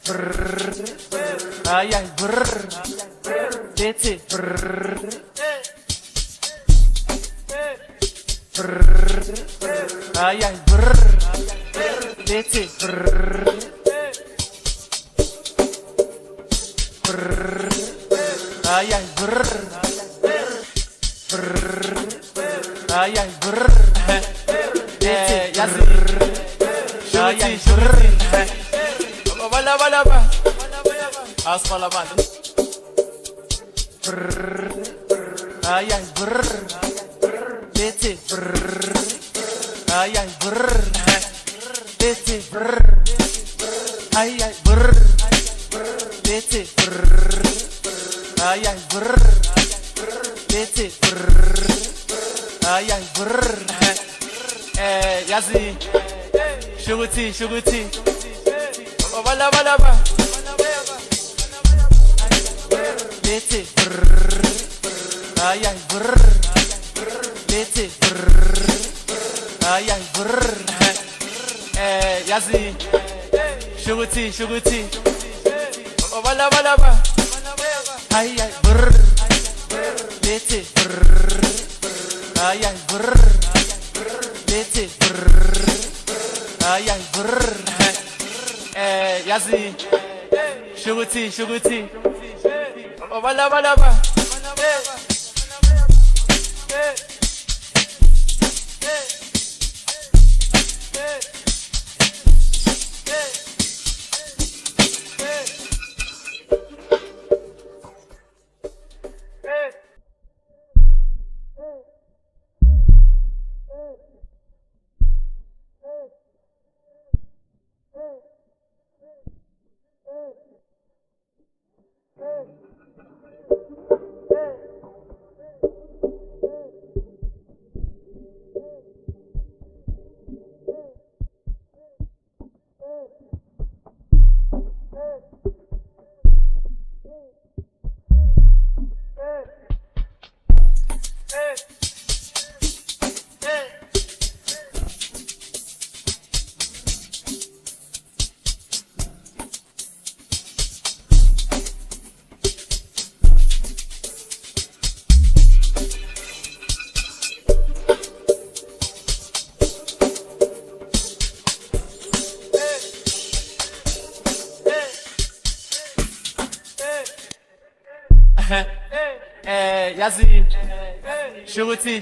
Vrrr. Ay ay vrrr. That's it. Vrrr. Vrrr. Ay ay vrrr. That's it. Vrrr. Vrrr. Ay ay vrrr. Vrrr. Ay ay vrrr. That's it. Ay ay vrrr. Bala asfala bala. Vrrr. Ay ay vrrr. That's it. Vrrr. Ay ay vrrr. That's it. Vrrr. Ay ay vrrr. That's it. Vrrr. Ay ay vrrr. That's it. Vrrr. Ay ay vrrr. Yazi. Shuguti. Bala. That's it. Vrrr. Ay ay vrrr. That's it. Vrrr. Ay ay vrrr. Yazi. Shuguti. Bala. Ay ay vrrr. That's it. Vrrr. Ay ay vrrr. That's it. Vrrr. Ay ay vrrr. Yazi. Shuguti. Bala. Yazi. Shuguti.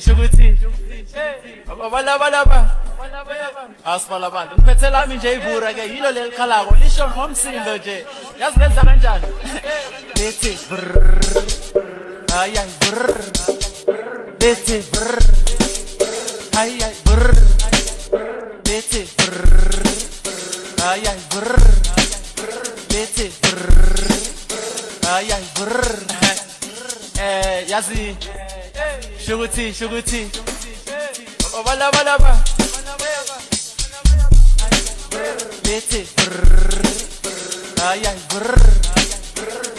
Bala. Asfala bala. Ngiphethe lami nje iVrrr ke yilo lelikhalako lisho ngomsindo nje. Yazi lenza kanjani? Lethi vrrr. Ay ay vrrr. Lethi vrrr. Ay ay vrrr. Lethi vrrr. Ay ay vrrr. Lethi vrrr. Ay ay vrrr. Yazi. Shuguti. Bala. That's it. Vrrr. Ay ay vrrr.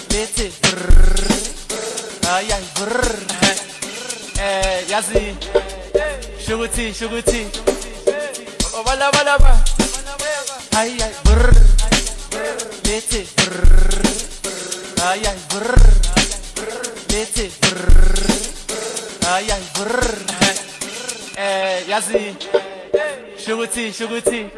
That's it. Vrrr. Ay ay vrrr. Yazi. Shuguti. Bala. Ay ay vrrr. That's it. Vrrr. Ay ay vrrr. That's it. Vrrr. Ay ay vrrr. Yazi. Shuguti.